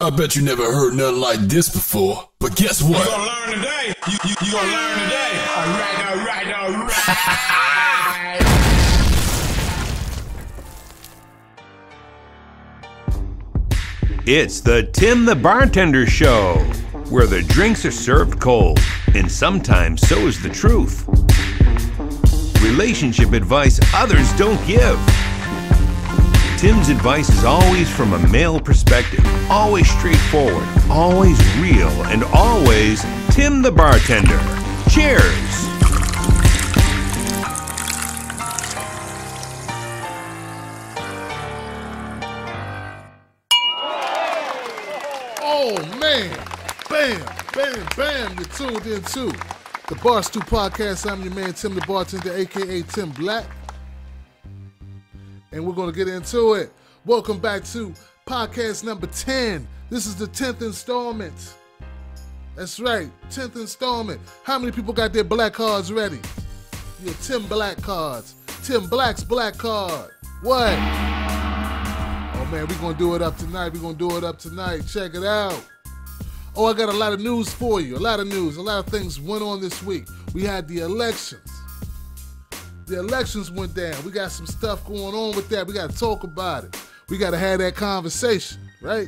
I bet you never heard nothing like this before. But guess what? You gonna learn today. You gonna learn today. All right. It's the Tim the Bartender Show, where the drinks are served cold, and sometimes so is the truth. Relationship advice others don't give. Tim's advice is always from a male perspective, always straightforward, always real, and always Tim the Bartender. Cheers! Oh man, bam, you're tuned into the Barstool Podcast. I'm your man, Tim the Bartender, aka Tim Black. And we're going to get into it. Welcome back to podcast number 10. This is the 10th installment. That's right, 10th installment. How many people got their black cards ready? Your Tim Black cards. Tim Black's black card. What? Oh man, we're going to do it up tonight. Check it out. Oh, I got a lot of news for you. A lot of news. A lot of things went on this week. We had the elections. The elections went down. We got some stuff going on with that. We got to talk about it. We got to have that conversation, right?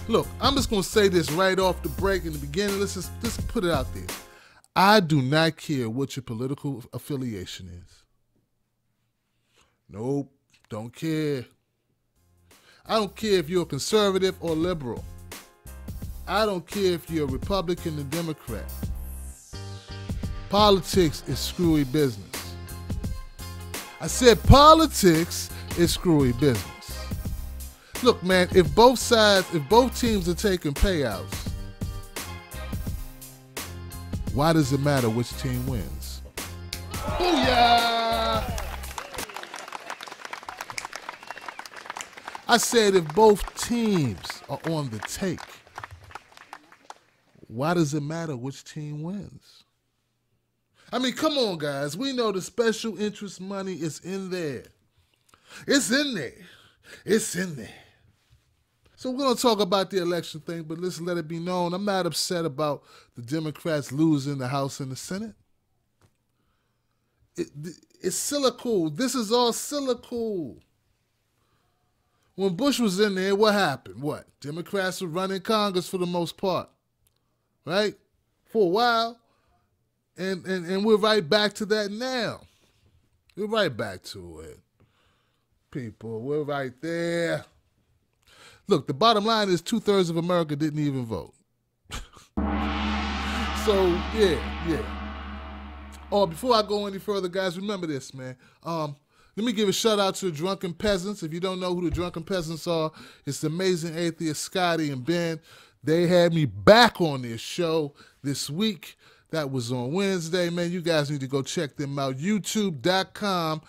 Look, I'm just going to say this right off the break in the beginning. Let's just put it out there. I do not care what your political affiliation is. Nope, don't care. I don't care if you're a conservative or liberal. I don't care if you're a Republican or Democrat. Politics is screwy business. I said politics is screwy business. Look, man, if both teams are taking payouts, why does it matter which team wins? Booyah! I said if both teams are on the take, why does it matter which team wins? I mean, come on, guys. We know the special interest money is in there. It's in there. So we're going to talk about the election thing, but let's let it be known. I'm not upset about the Democrats losing the House and the Senate. It's silicool. This is all silicool. When Bush was in there, what happened? What? Democrats were running Congress for the most part, right? For a while. And we're right back to that now. We're right back to it. People, we're right there. Look, the bottom line is 2/3 of America didn't even vote. So, yeah. Oh, before I go any further, guys, remember this, man. Let me give a shout out to the Drunken Peasants. If you don't know who the Drunken Peasants are, it's the amazing atheist Scotty and Ben. They had me back on their show this week. That was on Wednesday, man. You guys need to go check them out. YouTube.com,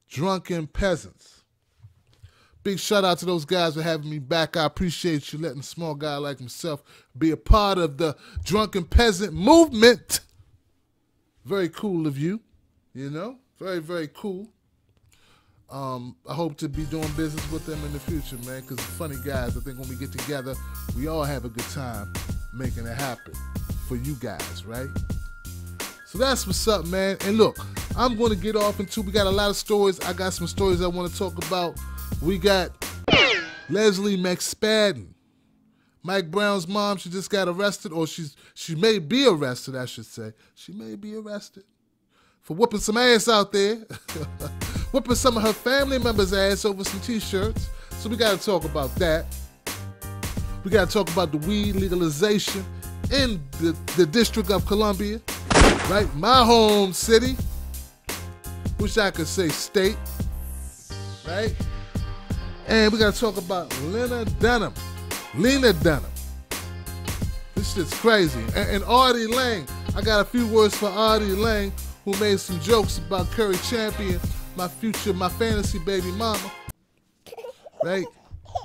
Drunken Peasants. Big shout out to those guys for having me back. I appreciate you letting a small guy like myself be a part of the Drunken Peasant movement. Very cool of you, you know? Very, very cool. I hope to be doing business with them in the future, man, because funny guys. I think when we get together, we all have a good time making it happen for you guys, right? So that's what's up, man. And look, I'm going to get off into, we got a lot of stories. I got some stories I want to talk about. We got Leslie McSpadden. Mike Brown's mom, she just got arrested, or she may be arrested, I should say. She may be arrested for whooping some ass out there. Whooping some of her family members' ass over some t-shirts. So we got to talk about that. We got to talk about the weed legalization in the District of Columbia, right? My home city. Wish I could say state, right? And we got to talk about Lena Dunham. This shit's crazy. And Artie Lange. I got a few words for Artie Lange, who made some jokes about Curry Champion, my fantasy baby mama, right?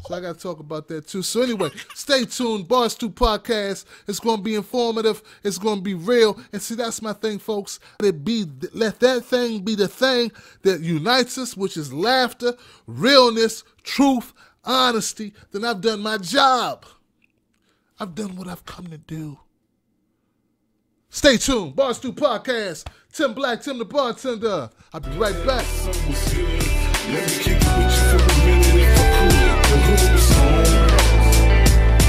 So I got to talk about that too. So anyway, stay tuned. Barstool Podcast. It's going to be informative. It's going to be real. And see, that's my thing, folks. Let that thing be the thing that unites us, which is laughter, realness, truth, honesty, then I've done my job. I've done what I've come to do. Stay tuned. Bar Stew Podcast. Tim Black, Tim the Bartender. I'll be right back. Let me kick it with you for a minute if I could. The hood is home.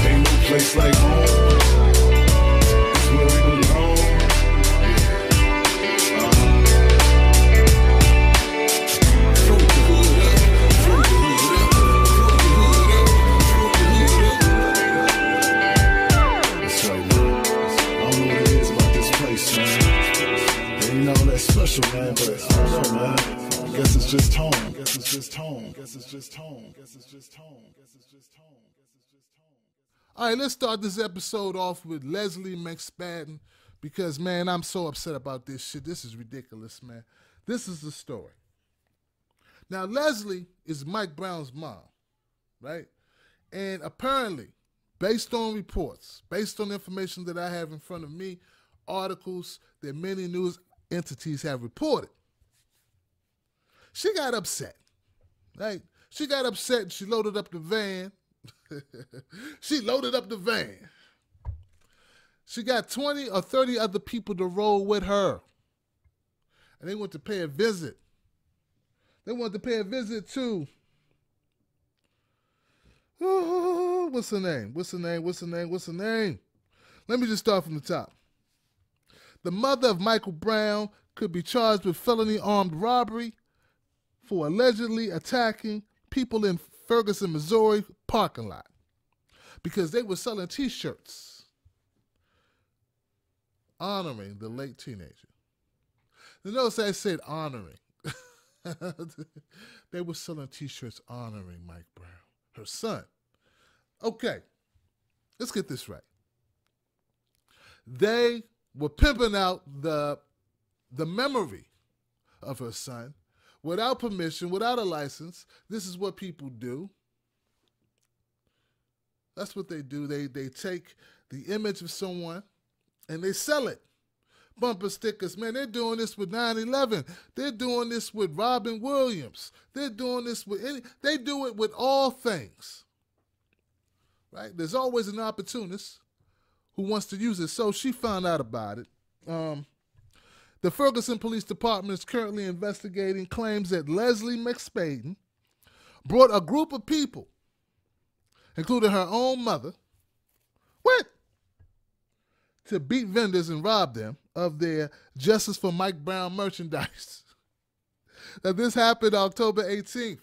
Ain't no place like home. It's where we belong. Float the hood up. Float the hood up. Float the hood up. Float the hood up. That's right, man. I don't know what it is about this place, man. Ain't all that special, man, but I don't know, man. I guess it's just home. I guess it's just home. I guess it's just home. I guess it's just home. I guess it's just home. I guess it's just home. All right, let's start this episode off with Leslie McSpadden because, man, I'm so upset about this shit. This is ridiculous, man. This is the story. Now, Leslie is Mike Brown's mom, right? And apparently, based on reports, based on information that I have in front of me, articles that many news entities have reported, she got upset, right? She got upset and she loaded up the van. She loaded up the van. She got 20 or 30 other people to roll with her. And they went to pay a visit. They wanted to pay a visit to, what's her name? What's her name? What's her name? What's her name? Let me just start from the top. The mother of Michael Brown could be charged with felony armed robbery for allegedly attacking people in Ferguson, Missouri parking lot because they were selling T-shirts honoring the late teenager. You notice I said honoring. They were selling T-shirts honoring Mike Brown, her son. Okay, let's get this right. They were pimping out the memory of her son without permission, without a license. This is what people do. That's what they do. They take the image of someone and they sell it. Bumper stickers, man, they're doing this with 9/11. They're doing this with Robin Williams. They're doing this with they do it with all things. Right? There's always an opportunist who wants to use it. So she found out about it. The Ferguson Police Department is currently investigating claims that Leslie McSpadden brought a group of people, including her own mother, to beat vendors and rob them of their Justice for Mike Brown merchandise. Now, this happened October 18th,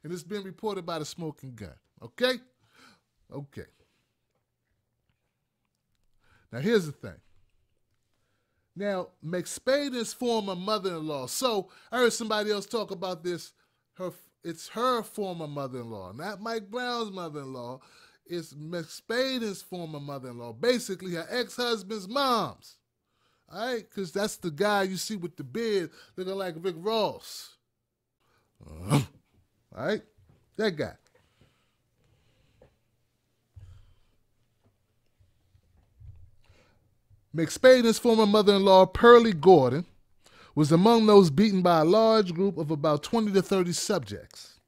and it's been reported by the Smoking Gun. Okay? Okay. Now, here's the thing. Now, McSpadden's former mother-in-law. So, I heard somebody else talk about this. It's her former mother-in-law, not Mike Brown's mother-in-law. It's McSpadden's former mother-in-law, basically her ex-husband's mom's. All right? Because that's the guy you see with the beard looking like Rick Ross. All right? That guy. McSpadden's former mother-in-law, Pearlie Gordon, was among those beaten by a large group of about 20 to 30 subjects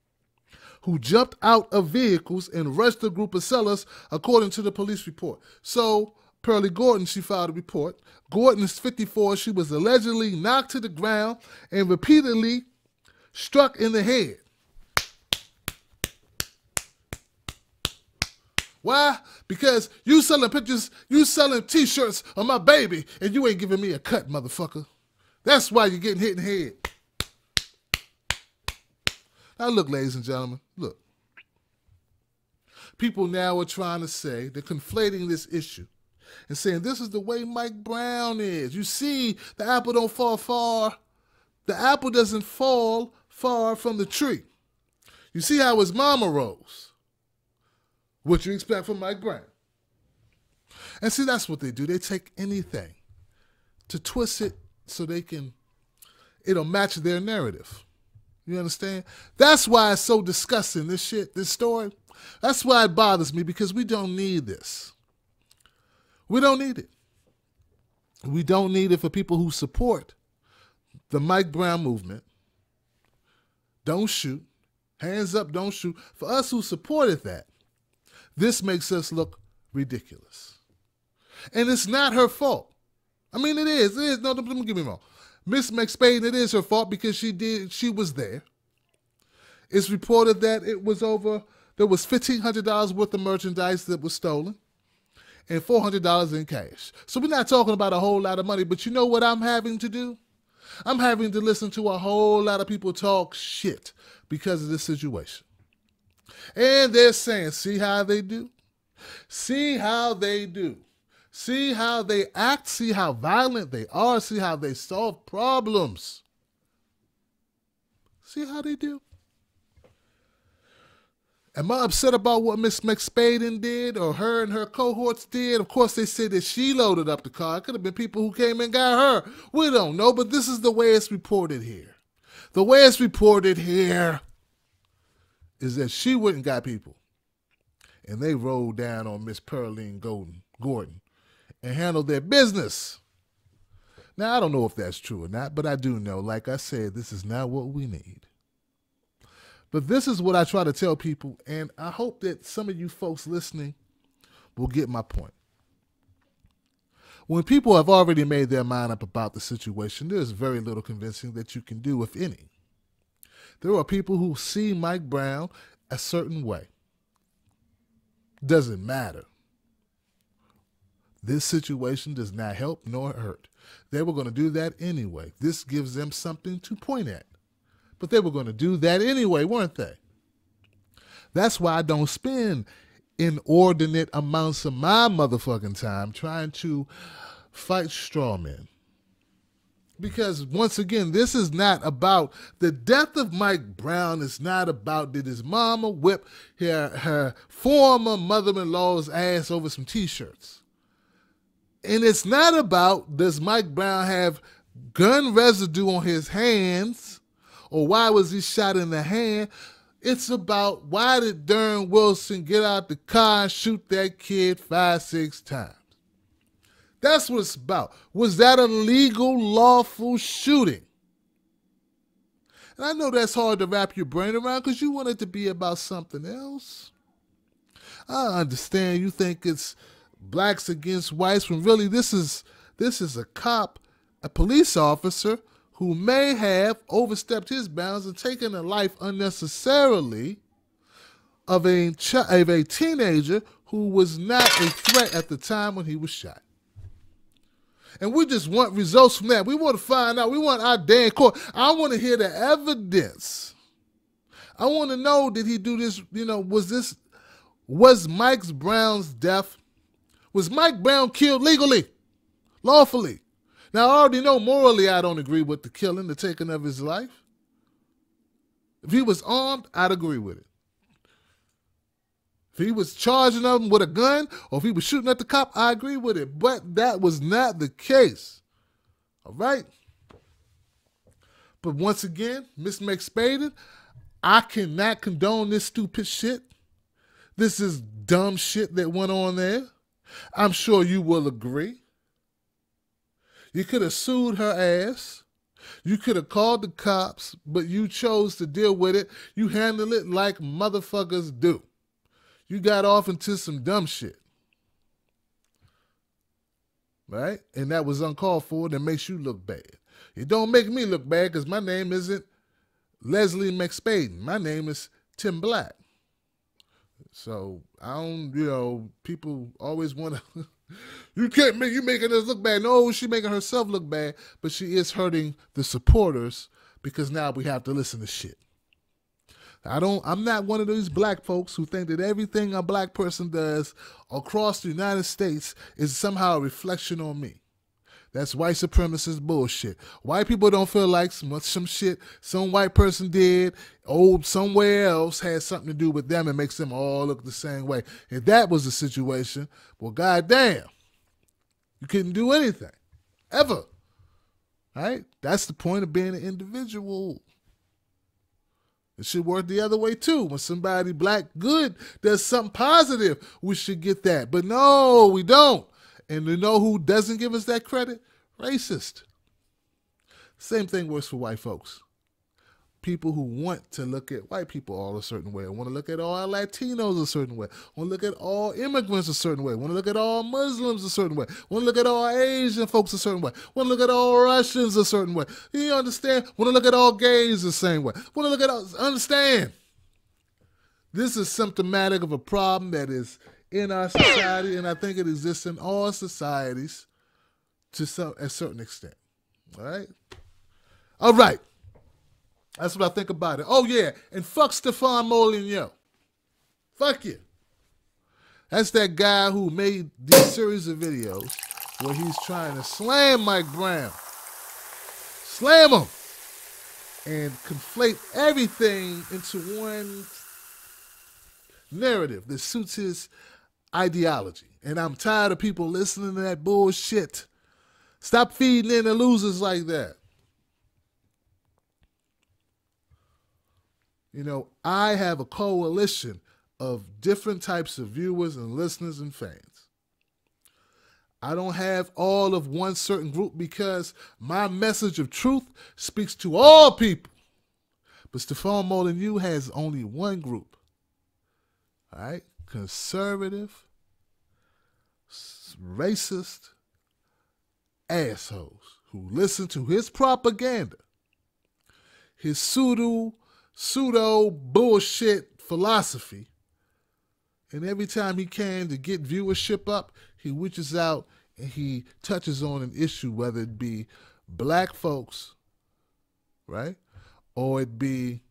who jumped out of vehicles and rushed a group of sellers, according to the police report. So, Pearlie Gordon, she filed a report. Gordon is 54. She was allegedly knocked to the ground and repeatedly struck in the head. Why? Because you selling pictures, you selling T-shirts of my baby, and you ain't giving me a cut, motherfucker. That's why you're getting hit in the head. Now look, ladies and gentlemen, look. People now are trying to say, they're conflating this issue and saying this is the way Mike Brown is. You see, the apple don't fall far. The apple doesn't fall far from the tree. You see how his mama rose. What you expect from Mike Brown. And see, that's what they do. They take anything to twist it so it'll match their narrative. You understand? That's why it's so disgusting, this story. That's why it bothers me, because we don't need this. We don't need it. We don't need it for people who support the Mike Brown movement. Don't shoot. Hands up, don't shoot. For us who supported that, this makes us look ridiculous. And it's not her fault. I mean, it is. It is. No, don't get me wrong. Miss McSpade, it is her fault because she was there. It's reported that there was $1,500 worth of merchandise that was stolen and $400 in cash. So we're not talking about a whole lot of money, but you know what I'm having to do? I'm having to listen to a whole lot of people talk shit because of this situation. And they're saying, see how they do? See how they do. See how they act, see how violent they are, see how they solve problems. See how they do. Am I upset about what Miss McSpaden did or her and her cohorts did? Of course, they said that she loaded up the car. It could have been people who came and got her. We don't know, but this is the way it's reported here. The way it's reported here is that she went and got people. And they rolled down on Miss Pearline Gordon and handled their business. Now, I don't know if that's true or not, but I do know, like I said, this is not what we need. But this is what I try to tell people, and I hope that some of you folks listening will get my point. When people have already made their mind up about the situation, there's very little convincing that you can do, if any. There are people who see Mike Brown a certain way. Doesn't matter. This situation does not help nor hurt. They were going to do that anyway. This gives them something to point at. But they were going to do that anyway, weren't they? That's why I don't spend inordinate amounts of my motherfucking time trying to fight straw men. Because once again, this is not about the death of Mike Brown. Is not about did his mama whip her former mother-in-law's ass over some T-shirts. And it's not about does Mike Brown have gun residue on his hands or why was he shot in the hand. It's about why did Darren Wilson get out the car and shoot that kid 5-6 times. That's what it's about. Was that a legal, lawful shooting? And I know that's hard to wrap your brain around because you want it to be about something else. I understand you think it's blacks against whites when really this is a cop, a police officer who may have overstepped his bounds and taken a life unnecessarily of a teenager who was not a threat at the time when he was shot. And we just want results from that. We want to find out. We want our day in court. I want to hear the evidence. I want to know, did he do this? Was Mike Brown's death, was Mike Brown killed legally, lawfully? Now, I already know morally I don't agree with the killing, the taking of his life. If he was armed, I'd agree with it. If he was charging them with a gun or if he was shooting at the cop, I agree with it. But that was not the case. All right? But once again, Miss McSpaden, I cannot condone this stupid shit. This is dumb shit that went on there. I'm sure you will agree. You could have sued her ass. You could have called the cops, but you chose to deal with it. You handle it like motherfuckers do. You got off into some dumb shit. Right? And that was uncalled for. That makes you look bad. It don't make me look bad because my name isn't Leslie McSpaden. My name is Tim Black. So, I don't, people always want to, you making us look bad. No, she making herself look bad, but she is hurting the supporters because now we have to listen to shit. I'm not one of those black folks who think that everything a black person does across the United States is somehow a reflection on me. That's white supremacist bullshit. White people don't feel like some shit some white person did somewhere else has something to do with them and makes them all look the same way. If that was the situation, well, goddamn, you couldn't do anything, ever. Right? That's the point of being an individual. It should work the other way too. When somebody black good does something positive, we should get that. But no, we don't. And you know who doesn't give us that credit? Racist. Same thing works for white folks. people who want to look at white people all a certain way, want to look at all Latinos a certain way, want to look at all immigrants a certain way, want to look at all Muslims a certain way, want to look at all Asian folks a certain way, want to look at all Russians a certain way. You understand? Want to look at all gays the same way. Want to look at all, understand? This is symptomatic of a problem that is in our society, and I think it exists in all societies to a certain extent. All right? All right. That's what I think about it. Oh, yeah. And fuck Stefan Molyneux. Fuck you. That's that guy who made this series of videos where he's trying to slam Mike Brown. Slam him. And conflate everything into one narrative that suits his ideology. And I'm tired of people listening to that bullshit. Stop feeding in the losers like that. You know, I have a coalition of different types of viewers and listeners and fans. I don't have all of one certain group because my message of truth speaks to all people. But Stefan Molyneux has only one group. All right? Conservative, racist assholes who listen to his propaganda, his pseudo bullshit philosophy, and every time he can to get viewership up, he reaches out and he touches on an issue, whether it be black folks, right, or it be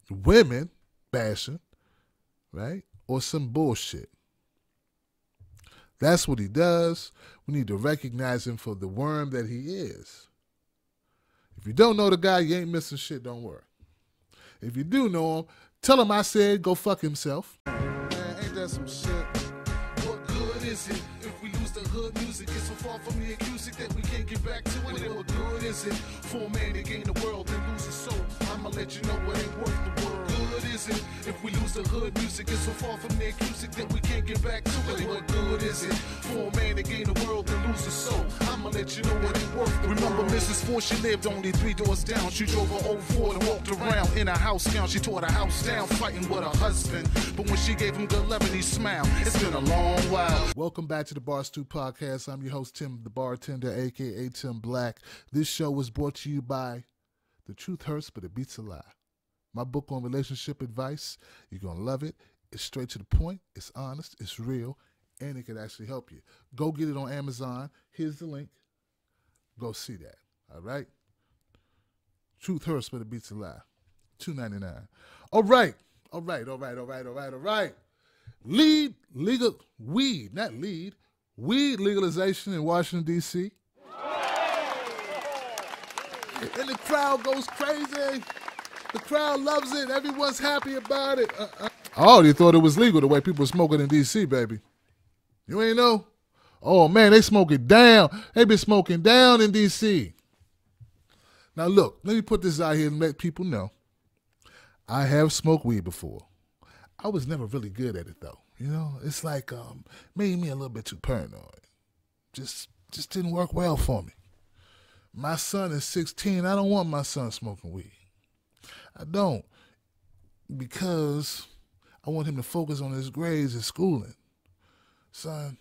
women bashing, right, or some bullshit. That's what he does. We need to recognize him for the worm that he is. If you don't know the guy, you ain't missing shit, don't worry. If you do know him, tell him I said go fuck himself. Man, ain't that some shit? What good is it if we lose the hood music? It's so far from the music that we can't get back to it. What good is it for a man to gain the world and lose his soul? I'ma let you know what ain't worth the world. Good is it if we lose the hood music? It's so far from the music that we can't get back to it. What good is it for a man to gain the world and lose his soul? I'ma let you know what ain't worth the world. Remember Mrs. Ford, she lived only 3 doors down. She drove her old Ford and walked around in a house gown. She tore the house down fighting with her husband. But when she gave him good loving, he smiled. It's been a long while. Welcome back to the Bar Stew Podcast. I'm your host, Tim the Bartender, a.k.a. Tim Black. This show was brought to you by The Truth Hurts, But It Beats a Lie. My book on relationship advice. You're going to love it. It's straight to the point. It's honest. It's real. And it can actually help you. Go get it on Amazon. Here's the link. Go see that. All right? Truth Hurts, But It Beats a Lie. $2.99. All right. Weed legalization in Washington, D.C. And the crowd goes crazy. The crowd loves it. Everyone's happy about it. I already thought it was legal the way people smoking in D.C., baby. You ain't know? Oh, man, they smoke it down. They been smoking down in D.C. Now, look, let me put this out here and let people know. I have smoked weed before. I was never really good at it, though. You know, it's like made me a little bit too paranoid. Just didn't work well for me. My son is 16. I don't want my son smoking weed. I don't, because I want him to focus on his grades and schooling. Son,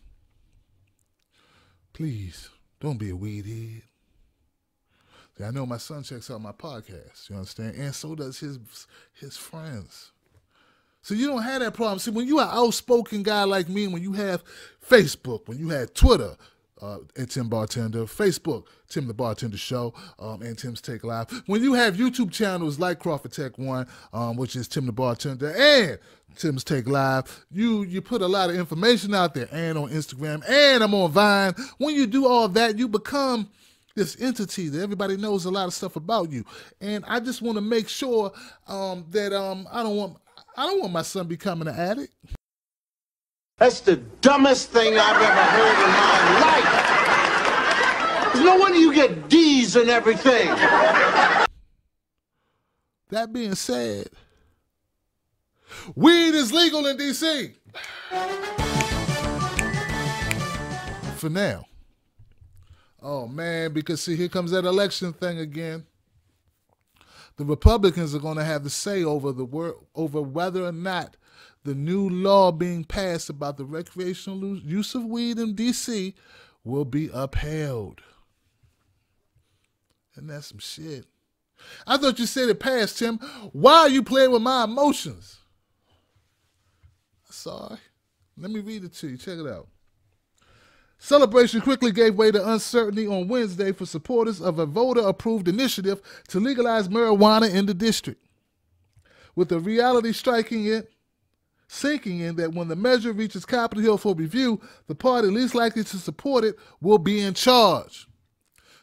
please, don't be a weed head. See, I know my son checks out my podcast, you understand? And so does his friends. So you don't have that problem. See, when you're an outspoken guy like me, when you have Facebook, when you have Twitter, and Tim Bartender, Facebook, Tim the Bartender Show, and Tim's Take Live. When you have YouTube channels like Crawford Tech One, which is Tim the Bartender, and Tim's Take Live, you put a lot of information out there, and on Instagram, and I'm on Vine. When you do all that, you become this entity that everybody knows a lot of stuff about you. And I just want to make sure that I don't want my son becoming an addict. That's the dumbest thing I've ever heard in my life. There's no wonder you get D's and everything. That being said, weed is legal in D.C. For now. Oh, man, because see, here comes that election thing again. The Republicans are going to have the say over over whether or not the new law being passed about the recreational use of weed in D.C. will be upheld. And that's some shit. I thought you said it passed, Tim. Why are you playing with my emotions? Sorry. Let me read it to you. Check it out. Celebration quickly gave way to uncertainty on Wednesday for supporters of a voter-approved initiative to legalize marijuana in the district, with the reality sinking in that when the measure reaches Capitol Hill for review, the party least likely to support it will be in charge.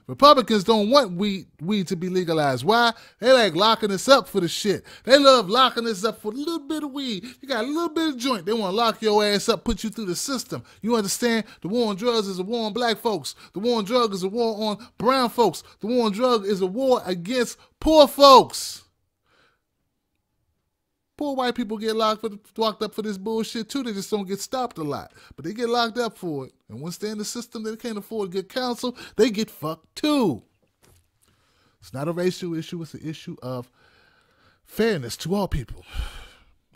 Republicans don't want weed to be legalized. Why? They like locking us up for the shit. They love locking us up for a little bit of weed. You got a little bit of joint. They want to lock your ass up, put you through the system. You understand? The war on drugs is a war on black folks. The war on drugs is a war on brown folks. The war on drugs is a war against poor folks. Poor white people get locked up for this bullshit too. They just don't get stopped a lot. But they get locked up for it. And once they're in the system, they can't afford good counsel. They get fucked too. It's not a racial issue. It's an issue of fairness to all people.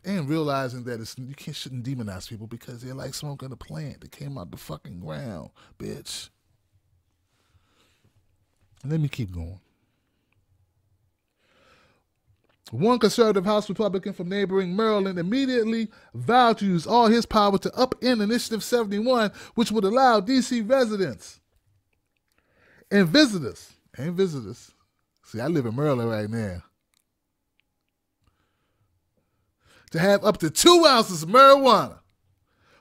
And realizing that you shouldn't demonize people because they're like smoking a plant that came out the fucking ground, bitch. Let me keep going. One conservative House Republican from neighboring Maryland immediately vowed to use all his power to upend Initiative 71, which would allow D.C. residents and visitors, see, I live in Maryland right now, to have up to 2 ounces of marijuana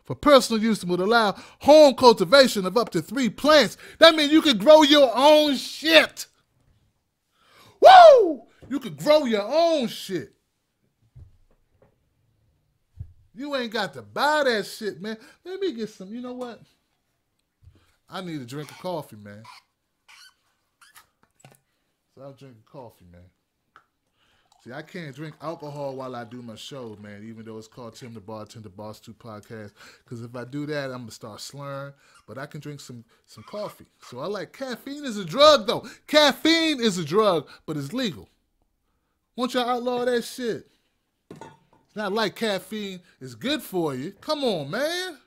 for personal use and would allow home cultivation of up to 3 plants. That means you could grow your own shit. Woo! You could grow your own shit. You ain't got to buy that shit, man. Let me get some, you know what? I need a drink of coffee, man. So I'm drinking coffee, man. See, I can't drink alcohol while I do my show, man, even though it's called Tim the Bartender, Boss 2 Podcast, because if I do that, I'm going to start slurring, but I can drink some coffee. So I like caffeine is a drug, though. Caffeine is a drug, but it's legal. Won't y'all outlaw that shit? It's not like caffeine is good for you. Come on, man.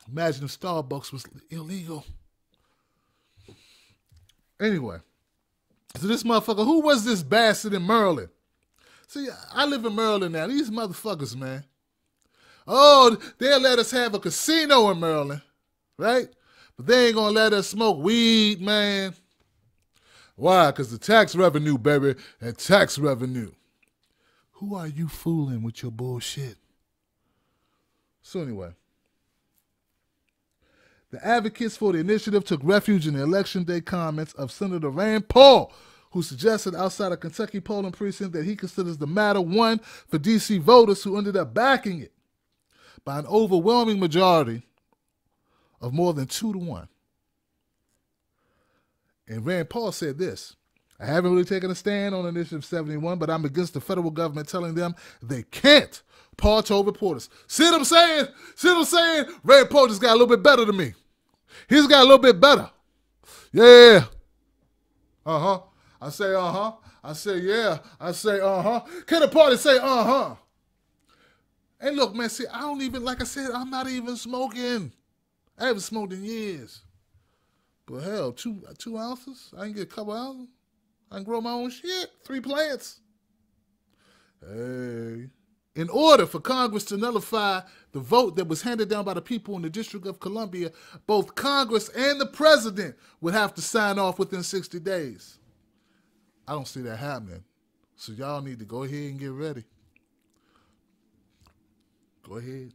Imagine if Starbucks was illegal. Anyway, so this motherfucker, who was this bastard in Maryland? See, I live in Maryland now. These motherfuckers, man. Oh, they'll let us have a casino in Maryland, right? But they ain't gonna let us smoke weed, man. Why? Because the tax revenue, baby, and tax revenue. Who are you fooling with your bullshit? So anyway, the advocates for the initiative took refuge in the election day comments of Senator Rand Paul, who suggested outside a Kentucky polling precinct that he considers the matter one for D.C. voters, who ended up backing it by an overwhelming majority of more than 2-1. And Rand Paul said this: I haven't really taken a stand on Initiative 71, but I'm against the federal government telling them they can't. Paul told reporters. See what I'm saying? See what I'm saying? Rand Paul just got a little bit better than me. He's got a little bit better. Yeah. Uh-huh. I say uh-huh. I say yeah. I say uh-huh. Can the party say uh-huh? And look, man, see, I don't even, like I said, I'm not even smoking. I haven't smoked in years. But hell, 2 ounces? I can get a couple ounces. I can grow my own shit. 3 plants. Hey. In order for Congress to nullify the vote that was handed down by the people in the District of Columbia, both Congress and the president would have to sign off within 60 days. I don't see that happening. So y'all need to go ahead and get ready. Go ahead.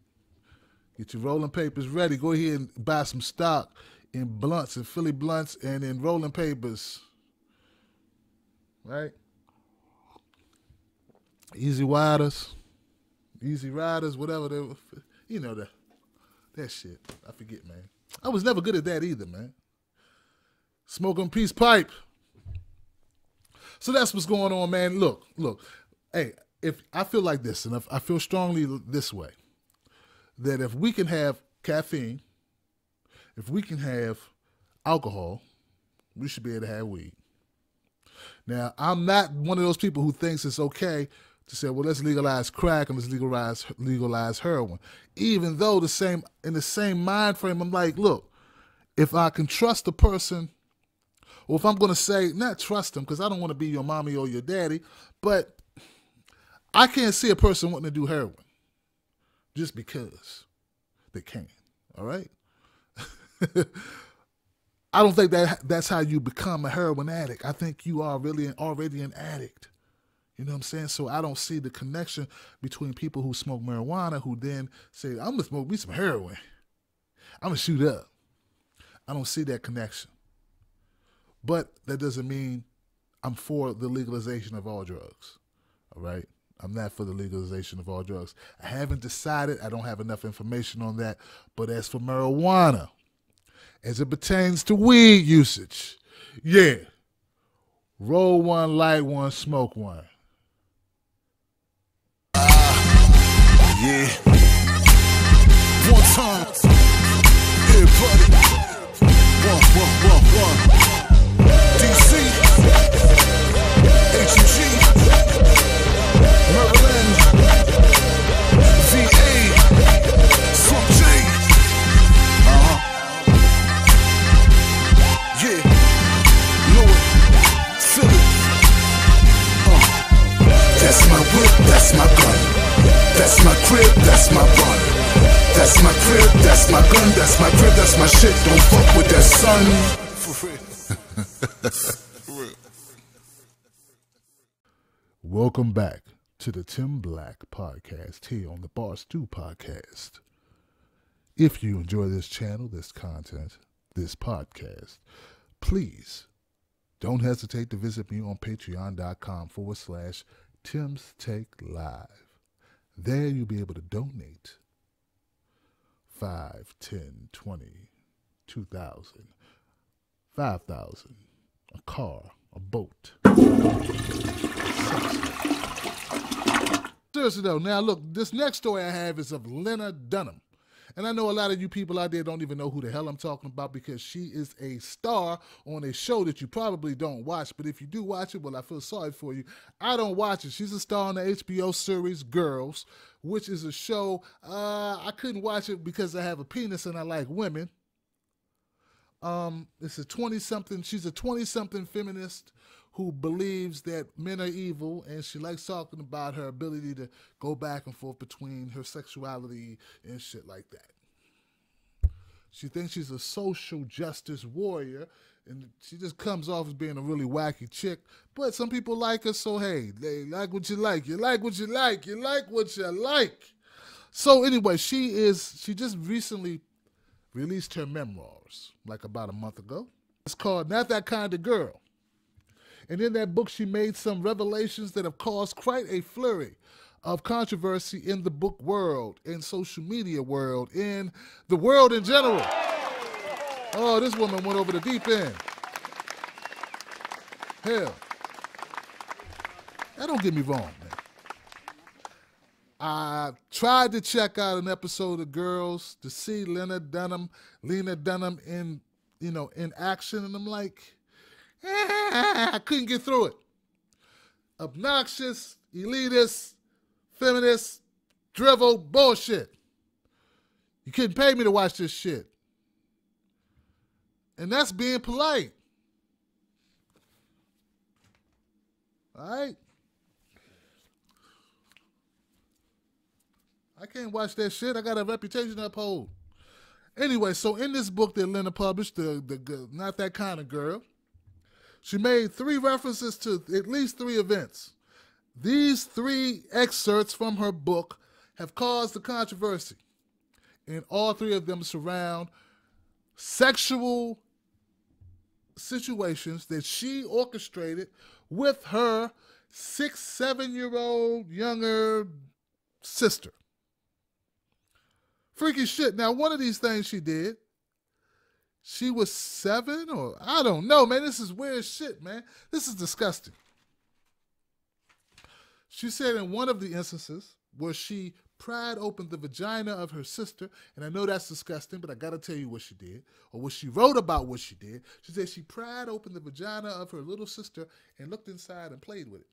Get your rolling papers ready. Go ahead and buy some stock in blunts, in Philly blunts, and in rolling papers. Right? Easy riders, whatever they, you know, that shit. I forget, man. I was never good at that either, man. Smoking peace pipe. So that's what's going on, man. Look. Hey, if I feel like this, and if I feel strongly this way, that if we can have caffeine, if we can have alcohol, we should be able to have weed. Now, I'm not one of those people who thinks it's okay to say, well, let's legalize crack and let's legalize heroin. Even though in the same mind frame, I'm like, look, if I can trust a person, or if I'm going to say, not trust them, because I don't want to be your mommy or your daddy, but I can't see a person wanting to do heroin just because they can, all right? I don't think that's how you become a heroin addict. I think you are really already an addict. You know what I'm saying? So I don't see the connection between people who smoke marijuana who then say, I'm going to smoke me some heroin. I'm going to shoot up. I don't see that connection. But that doesn't mean I'm for the legalization of all drugs. All right? I'm not for the legalization of all drugs. I haven't decided. I don't have enough information on that. But as for marijuana, as it pertains to weed usage, yeah, roll one, light one, smoke one. Yeah. One time. Everybody. One. DC. HUG. Maryland. VA. Swamp J. Yeah. Lord. Philly. That's my whip, that's my gun. That's my crib, that's my gun. That's my crib, that's my gun. That's my crib, that's my shit. Don't fuck with that son. For real. Welcome back to the Tim Black Podcast here on the TheBartender Podcast. If you enjoy this channel, this content, this podcast, please don't hesitate to visit me on patreon.com/Tim's Take Live. There you'll be able to donate 5, 10, 20, 2,000, 5,000, a car, a boat. Seriously though, now look, this next story I have is of Lena Dunham. And I know a lot of you people out there don't even know who the hell I'm talking about because she is a star on a show that you probably don't watch. But if you do watch it, well, I feel sorry for you. I don't watch it. She's a star on the HBO series Girls, which is a show. I couldn't watch it because I have a penis and I like women. It's a 20-something. She's a 20-something feminist who believes that men are evil, and she likes talking about her ability to go back and forth between her sexuality and shit like that. She thinks she's a social justice warrior, and she just comes off as being a really wacky chick. But some people like her, so hey, they like what you like. You like what you like. You like what you like. So anyway, she just recently released her memoirs, like about a month ago. It's called Not That Kind of Girl. And in that book, she made some revelations that have caused quite a flurry of controversy in the book world, in social media world, in the world in general. Oh, this woman went over the deep end. Hell. Now, don't get me wrong, man. I tried to check out an episode of Girls to see Lena Dunham in action, and I'm like, I couldn't get through it. Obnoxious, elitist, feminist, drivel, bullshit. You couldn't pay me to watch this shit. And that's being polite. All right? I can't watch that shit. I got a reputation to uphold. Anyway, so in this book that Lena published, the Not That Kind of Girl, she made 3 references to at least 3 events. These 3 excerpts from her book have caused the controversy, and all 3 of them surround sexual situations that she orchestrated with her 6-7-year-old younger sister. Freaky shit. Now, one of these things she did, she was 7 or I don't know, man. This is weird shit, man. This is disgusting. She said in one of the instances where she pried open the vagina of her sister, and I know that's disgusting, but I gotta tell you what she did, or what she wrote about what she did. She said she pried open the vagina of her little sister and looked inside and played with it.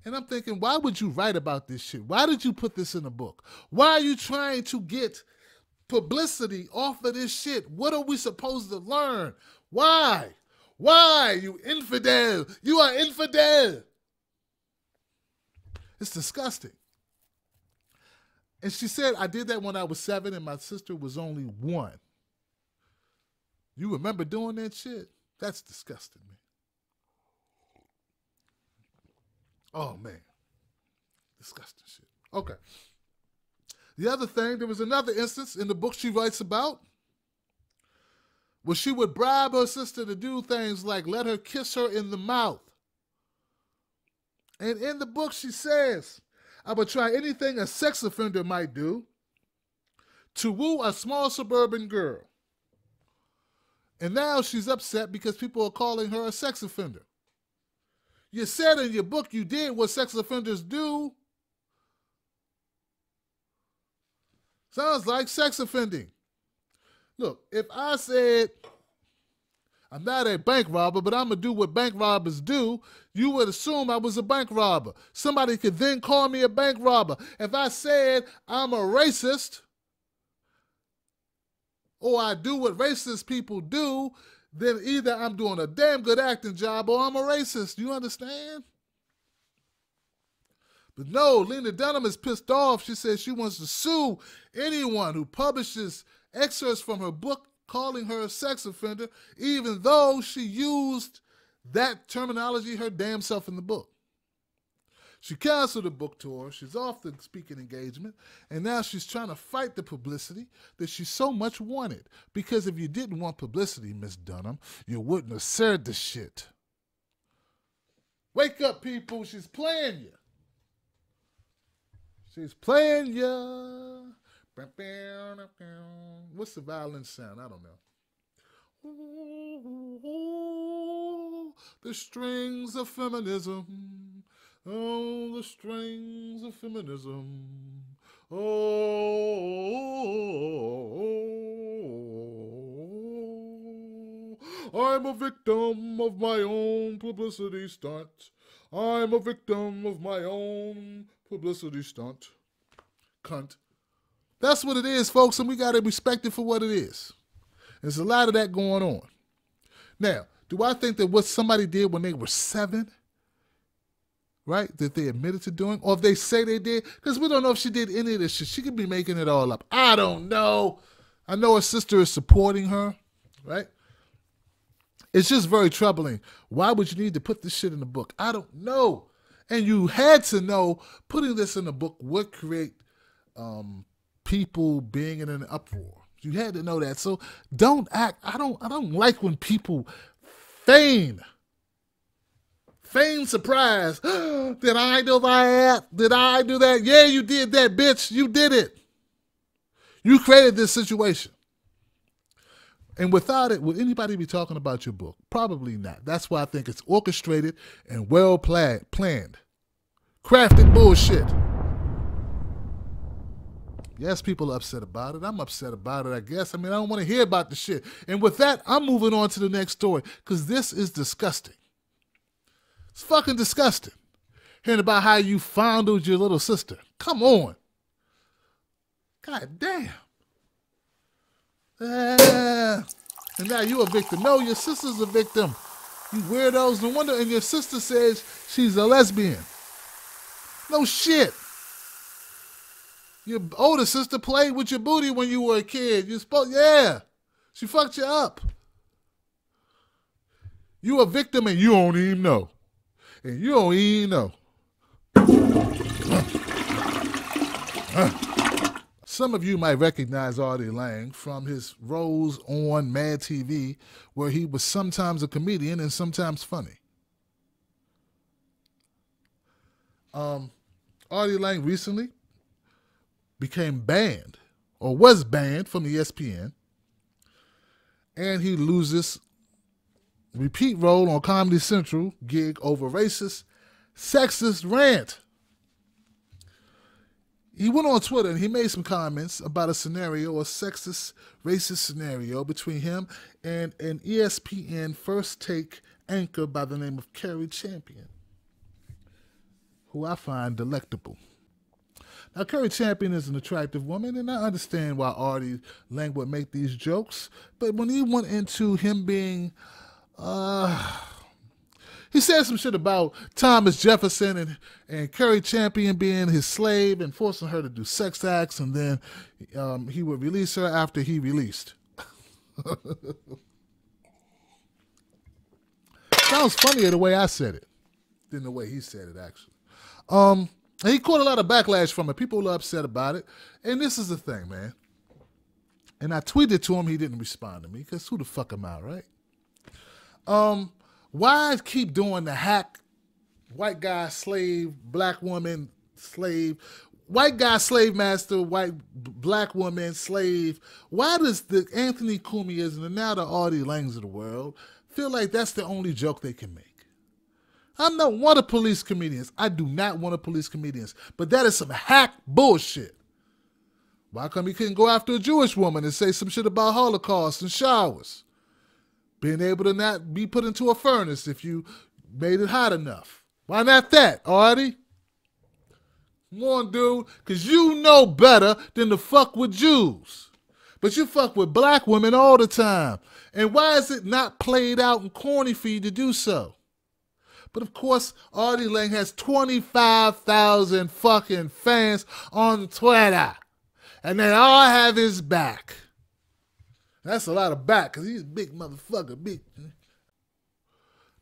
And I'm thinking, why would you write about this shit? Why did you put this in a book? Why are you trying to get publicity off of this shit? What are we supposed to learn? Why? Why, you infidel? You are infidel. It's disgusting. And she said, I did that when I was 7 and my sister was only 1. You remember doing that shit? That's disgusting, man. Oh, man. Disgusting shit. Okay. The other thing, there was another instance in the book she writes about where she would bribe her sister to do things like let her kiss her in the mouth. And in the book she says, I would try anything a sex offender might do to woo a small suburban girl. And now she's upset because people are calling her a sex offender. You said in your book you did what sex offenders do. Sounds like sex offending. Look, if I said, I'm not a bank robber, but I'm going to do what bank robbers do, you would assume I was a bank robber. Somebody could then call me a bank robber. If I said I'm a racist, or I do what racist people do, then either I'm doing a damn good acting job or I'm a racist. You understand? But no, Lena Dunham is pissed off. She says she wants to sue anyone who publishes excerpts from her book calling her a sex offender, even though she used that terminology her damn self in the book. She canceled the book tour. She's off the speaking engagement. And now she's trying to fight the publicity that she so much wanted. Because if you didn't want publicity, Miss Dunham, you wouldn't have said the shit. Wake up, people. She's playing you. She's playing you. What's the violin sound? I don't know. Oh, the strings of feminism. Oh, the strings of feminism. Oh, I'm a victim of my own publicity stunt. I'm a victim of my own publicity stunt. Cunt. That's what it is, folks, and we got to respect it for what it is. There's a lot of that going on. Now, do I think that what somebody did when they were 7, right, that they admitted to doing, or if they say they did, because we don't know if she did any of this shit. She could be making it all up. I don't know. I know her sister is supporting her, right? It's just very troubling. Why would you need to put this shit in the book? I don't know. And you had to know putting this in the book would create people being in an uproar. You had to know that. So don't act. I don't like when people feign surprise. Did I do that? Did I do that? Yeah, you did that, bitch. You did it. You created this situation. And without it, would anybody be talking about your book? Probably not. That's why I think it's orchestrated and well planned. Crafted bullshit. Yes, people are upset about it. I'm upset about it, I guess. I mean, I don't want to hear about the shit. And with that, I'm moving on to the next story because this is disgusting. It's fucking disgusting. Hearing about how you fondled your little sister. Come on. God damn. And now you a victim. No, your sister's a victim. You weirdos. No wonder. And your sister says she's a lesbian. No shit. Your older sister played with your booty when you were a kid. Yeah. She fucked you up. You a victim and you don't even know. And you don't even know. Some of you might recognize Artie Lange from his roles on Mad TV, where he was sometimes a comedian and sometimes funny. Artie Lange recently became banned, or was banned from ESPN, and he loses repeat role on Comedy Central gig over racist sexist rant. He went on Twitter and he made some comments about a scenario, a sexist, racist scenario between him and an ESPN First Take anchor by the name of Carrie Champion, who I find delectable. Now, Carrie Champion is an attractive woman, and I understand why Artie Lange would make these jokes, but when he went into him being, he said some shit about Thomas Jefferson and Carrie Champion being his slave and forcing her to do sex acts, and then he would release her after he released. Sounds funnier the way I said it than the way he said it, actually. He caught a lot of backlash from it. People were upset about it. And this is the thing, man. And I tweeted to him, he didn't respond to me, because who the fuck am I, right? Why keep doing the hack, white guy slave, black woman slave, white guy slave master, black woman slave? Why does the Anthony Cumias and now the Artie Langes of the world feel like that's the only joke they can make? I'm not one of police comedians. I do not want to police comedians. But that is some hack bullshit. Why come he couldn't go after a Jewish woman and say some shit about Holocaust and showers? Being able to not be put into a furnace if you made it hot enough. Why not that, Artie? Come on, dude. Because you know better than to fuck with Jews. But you fuck with black women all the time. And why is it not played out and corny for you to do so? But of course, Artie Lange has 25,000 fucking fans on Twitter. And they all have his back. That's a lot of back, because he's a big motherfucker. Big.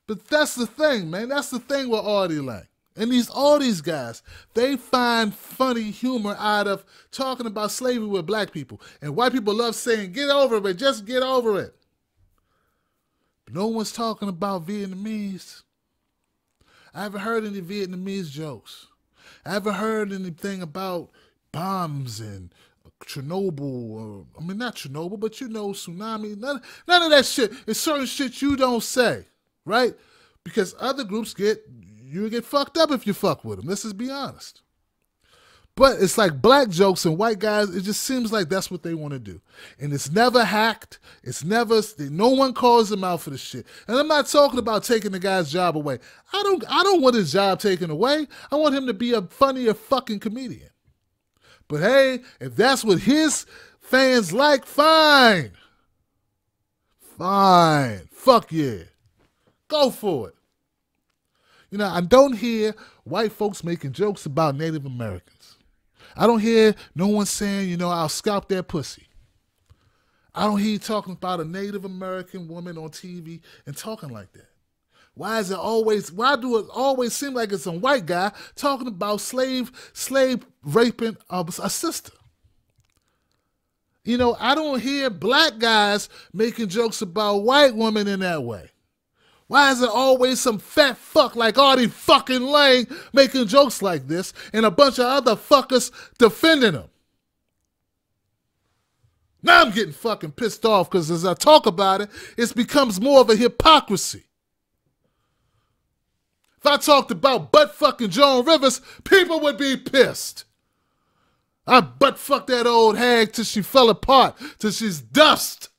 But that's the thing, man. That's the thing with Artie Lange. And all these guys, they find funny humor out of talking about slavery with black people. And white people love saying, get over it, just get over it. But no one's talking about Vietnamese. I haven't heard any Vietnamese jokes. I haven't heard anything about bombs and Chernobyl. I mean, not Chernobyl, but tsunami. None of that shit. It's certain shit you don't say, right? Because other groups you get fucked up if you fuck with them. Let's just be honest. But it's like black jokes and white guys, it just seems like that's what they want to do. And it's never hacked. It's never, no one calls them out for the shit. And I'm not talking about taking the guy's job away. I don't want his job taken away. I want him to be a funnier fucking comedian. But hey, if that's what his fans like, fine. Fine. Fuck yeah. Go for it. You know, I don't hear white folks making jokes about Native Americans. I don't hear no one saying, I'll scalp their pussy. I don't hear you talking about a Native American woman on TV and talking like that. Why do it always seem like it's some white guy talking about slave raping a sister? I don't hear black guys making jokes about white women in that way. Why is it always some fat fuck like Artie fucking Lange making jokes like this and a bunch of other fuckers defending him? Now I'm getting fucking pissed off because as I talk about it, it becomes more of a hypocrisy. If I talked about butt fucking Joan Rivers, people would be pissed. I butt fucked that old hag till she fell apart, till she's dust.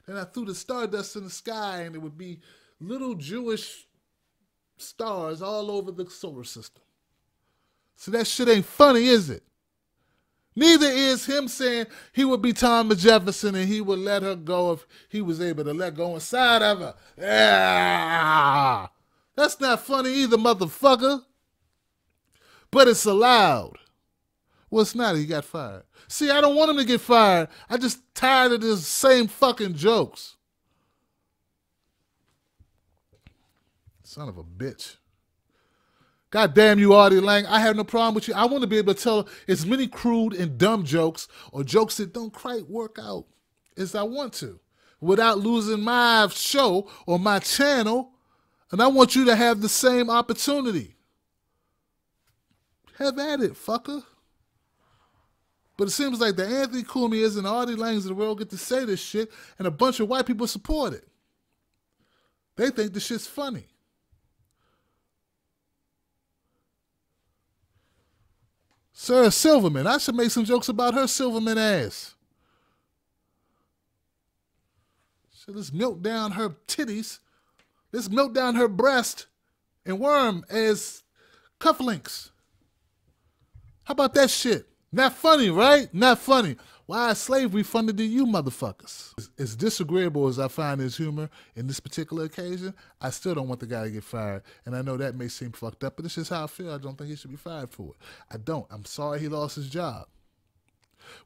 And I threw the stardust in the sky and it would be little Jewish stars all over the solar system. So that shit ain't funny, is it? Neither is him saying he would be Thomas Jefferson and he would let her go if he was able to let go inside of her. Yeah. That's not funny either, motherfucker. But it's allowed. Well, it's not. He got fired. See, I don't want him to get fired. I just tired of this same fucking jokes. Son of a bitch. God damn you, Artie Lange. I have no problem with you. I want to be able to tell as many crude and dumb jokes or jokes that don't quite work out as I want to without losing my show or my channel. And I want you to have the same opportunity. Have at it, fucker. But it seems like the Anthony Cumias and the Artie Langes of the world get to say this shit and a bunch of white people support it. They think the shit's funny. Sarah Silverman. I should make some jokes about her Silverman ass. So let's milk down her titties. Let's milk down her breast and worm as cufflinks. How about that shit? Not funny, right? Not funny. Why is slavery funded to you motherfuckers? As disagreeable as I find his humor in this particular occasion, I still don't want the guy to get fired. And I know that may seem fucked up, but it's just how I feel. I don't think he should be fired for it. I don't. I'm sorry he lost his job.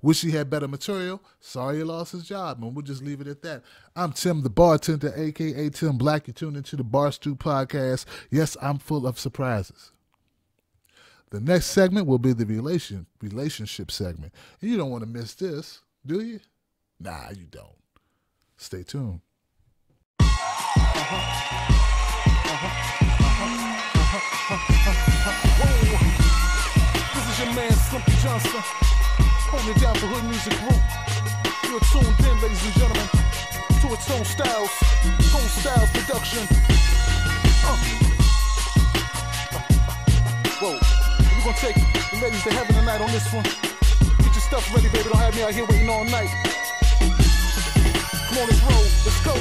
Wish he had better material. Sorry he lost his job, and we'll just leave it at that. I'm Tim the Bartender, a.k.a. Tim Black. You tuned into the Barstool Podcast. Yes, I'm full of surprises. The next segment will be the relationship segment. And you don't want to miss this, do you? Nah, you don't. Stay tuned. This is your man, Slimpy Johnson. Holding it down for Hood Music Group. You're tuned in, ladies and gentlemen, to its Tone Styles production. Whoa. We're gonna take the ladies to heaven tonight on this one. Get your stuff ready, baby. Don't have me out here waiting all night. Come on, let's roll. Let's go.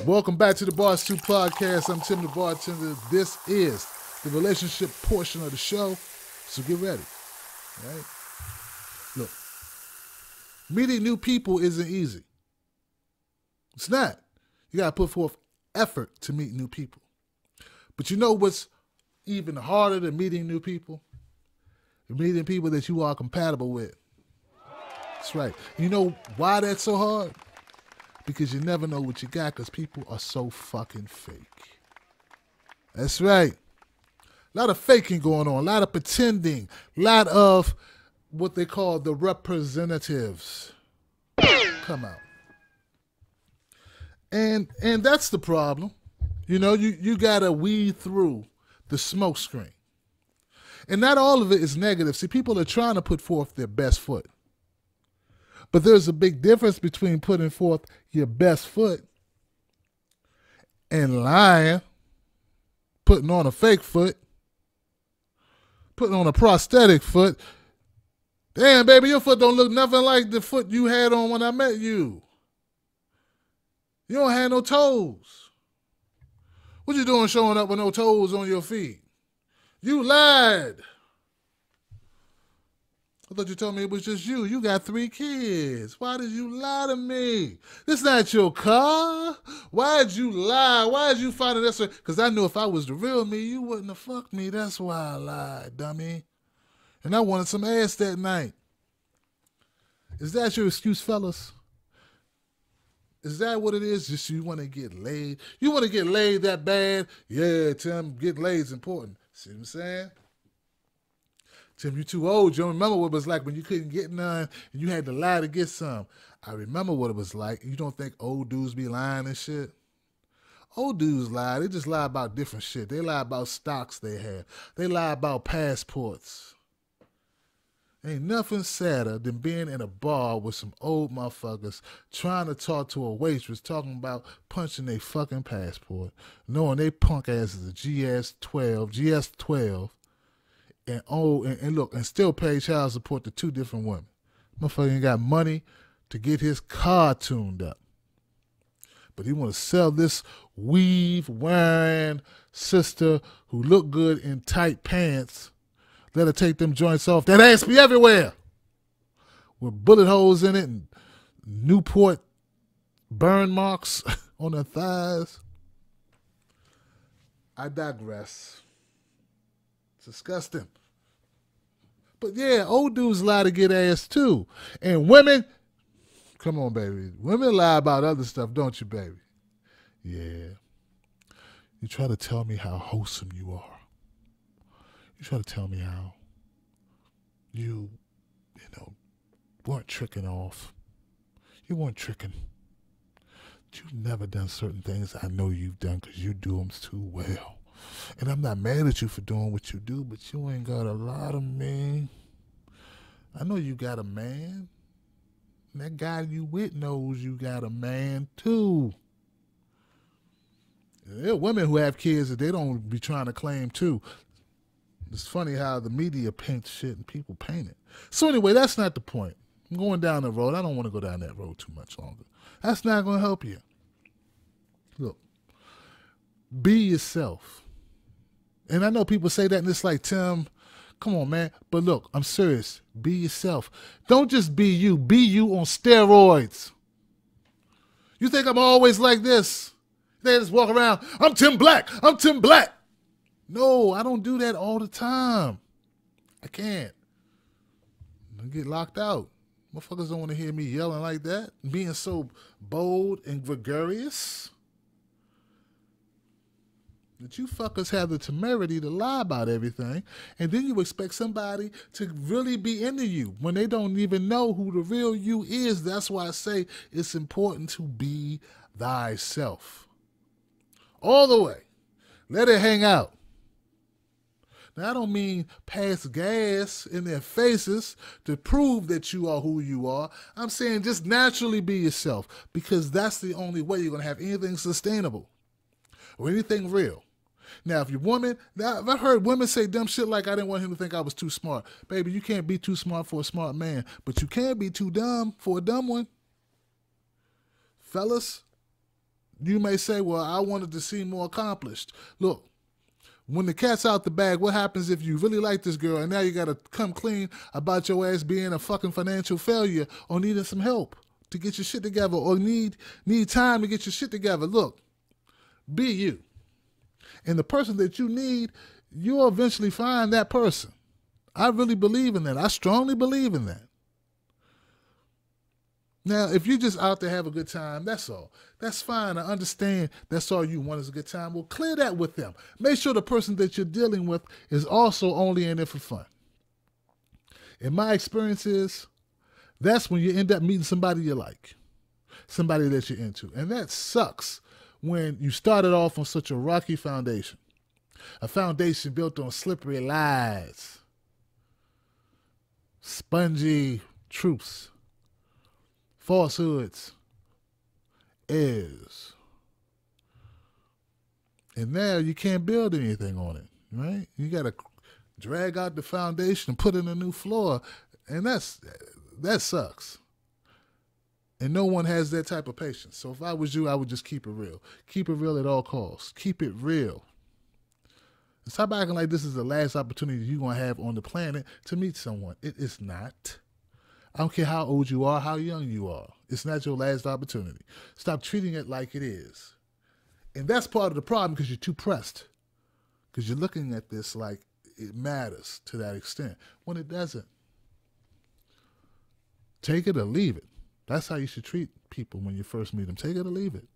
Welcome back to the Barstool Podcast. I'm Tim the Bartender. This is the relationship portion of the show, so get ready. All right? Look, meeting new people isn't easy. It's not. You gotta put forth effort to meet new people. But you know what's even harder than meeting new people? Meeting people that you are compatible with. That's right. You know why that's so hard? Because you never know what you got, because people are so fucking fake. That's right. A lot of faking going on, a lot of pretending, a lot of what they call the representatives come out. And that's the problem. You know, you gotta weed through the smoke screen. And not all of it is negative. See, people are trying to put forth their best foot. But there's a big difference between putting forth your best foot and lying, putting on a fake foot, putting on a prosthetic foot. Damn, baby, your foot don't look nothing like the foot you had on when I met you. You don't have no toes. What you doing showing up with no toes on your feet? You lied. I thought you told me it was just you. You got 3 kids. Why did you lie to me? This not your car. Why'd you lie? Why'd you find it that way? Because I knew if I was the real me, you wouldn't have fucked me. That's why I lied, dummy. And I wanted some ass that night. Is that your excuse, fellas? Is that what it is? Just you want to get laid? You want to get laid that bad? Yeah, Tim, getting laid is important. See what I'm saying? Tim, you too old. You don't remember what it was like when you couldn't get none and you had to lie to get some. I remember what it was like. You don't think old dudes be lying and shit? Old dudes lie. They just lie about different shit. They lie about stocks they have. They lie about passports. Ain't nothing sadder than being in a bar with some old motherfuckers trying to talk to a waitress talking about punching their fucking passport, knowing they punk ass is a GS12, and look, and still pay child support to 2 different women. Motherfucker ain't got money to get his car tuned up. But he want to sell this weave-wearing sister who look good in tight pants. Let her take them joints off. That ass be everywhere. With bullet holes in it and Newport burn marks on her thighs. I digress. It's disgusting. But yeah, old dudes lie to get ass too. And women, come on, baby. Women lie about other stuff, don't you, baby? Yeah. You try to tell me how wholesome you are. You try to tell me how you weren't tricking off. You weren't tricking. You've never done certain things I know you've done because you do them too well. And I'm not mad at you for doing what you do, but you ain't got a lot of me. I know you got a man. And that guy you with knows you got a man too. There are women who have kids that they don't be trying to claim too. It's funny how the media paints shit and people paint it. So anyway, that's not the point. I'm going down the road. I don't want to go down that road too much longer. That's not going to help you. Look, be yourself. And I know people say that and it's like, Tim, come on, man. But look, I'm serious. Be yourself. Don't just be you. Be you on steroids. You think I'm always like this? They just walk around, I'm Tim Black. I'm Tim Black. No, I don't do that all the time. I can't. I get locked out. Motherfuckers don't want to hear me yelling like that, being so bold and gregarious. That you fuckers have the temerity to lie about everything, and then you expect somebody to really be into you when they don't even know who the real you is. That's why I say it's important to be thyself. All the way. Let it hang out. Now, I don't mean pass gas in their faces to prove that you are who you are. I'm saying just naturally be yourself, because that's the only way you're going to have anything sustainable or anything real. Now, if you're a woman, I've heard women say dumb shit like, I didn't want him to think I was too smart. Baby, you can't be too smart for a smart man, but you can be too dumb for a dumb one. Fellas, you may say, well, I wanted to seem more accomplished. Look, when the cat's out the bag, what happens if you really like this girl and now you got to come clean about your ass being a fucking financial failure or needing some help to get your shit together or need time to get your shit together? Look, be you. And the person that you need, you'll eventually find that person. I really believe in that. I strongly believe in that. Now, if you're just out to have a good time, that's all. That's fine. I understand that's all you want is a good time. Well, clear that with them. Make sure the person that you're dealing with is also only in it for fun. In my experiences, that's when you end up meeting somebody you like, somebody that you're into. And that sucks when you started off on such a rocky foundation, a foundation built on slippery lies, spongy truths, falsehoods, errors. And now you can't build anything on it, right? You got to drag out the foundation and put in a new floor, and that sucks. And no one has that type of patience. So if I was you, I would just keep it real. Keep it real at all costs. Keep it real. And stop acting like this is the last opportunity you're going to have on the planet to meet someone. It is not. I don't care how old you are, how young you are. It's not your last opportunity. Stop treating it like it is. And that's part of the problem, because you're too pressed. Because you're looking at this like it matters to that extent, when it doesn't. Take it or leave it. That's how you should treat people when you first meet them. Take it or leave it.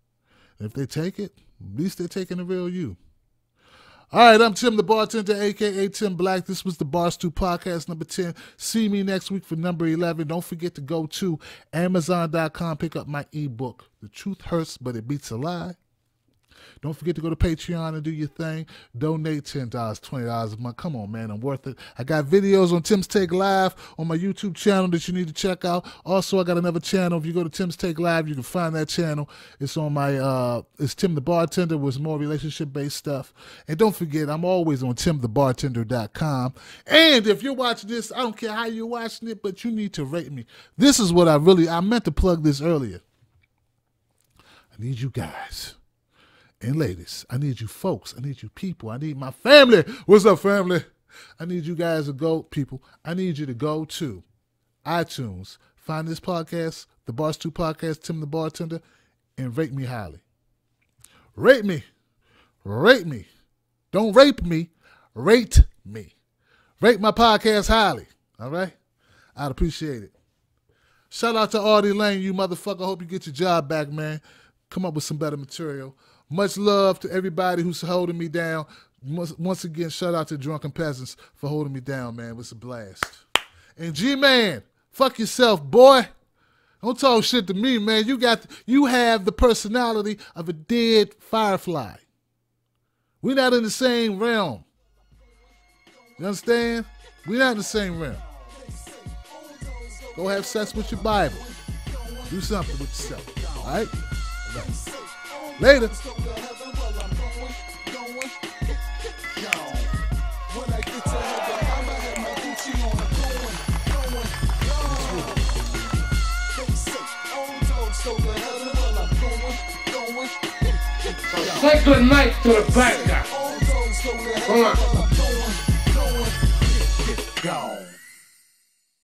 And if they take it, at least they're taking the real you. All right, I'm Tim the Bartender, a.k.a. Tim Black. This was the Barstool Podcast number 10. See me next week for number 11. Don't forget to go to Amazon.com, pick up my ebook, The Truth Hurts, But It Beats a Lie. Don't forget to go to Patreon and do your thing. Donate $10, $20 a month. Come on, man. I'm worth it. I got videos on Tim's Take Live on my YouTube channel that you need to check out. Also, I got another channel. If you go to Tim's Take Live, you can find that channel. It's on my, it's Tim the Bartender with more relationship-based stuff. And don't forget, I'm always on TimTheBartender.com. And if you're watching this, I don't care how you're watching it, but you need to rate me. This is what I meant to plug this earlier. I need you guys. And ladies, I need you folks. I need you people. I need my family. What's up, family? I need you guys to go, people. I need you to go to iTunes, find this podcast, the Barstool Podcast, Tim the Bartender, and rate me highly. Rate me. Rate me. Don't rape me. Rate me. Rate my podcast highly. All right? I'd appreciate it. Shout out to Artie Lange, you motherfucker. Hope you get your job back, man. Come up with some better material. Much love to everybody who's holding me down. Once again, shout out to Drunken Peasants for holding me down, man. It was a blast. And G-Man, fuck yourself, boy. Don't talk shit to me, man. You have the personality of a dead firefly. We're not in the same realm. You understand? We're not in the same realm. Go have sex with your Bible. Do something with yourself. All right? Later. Say good night to the bad guy. Come on. Gone.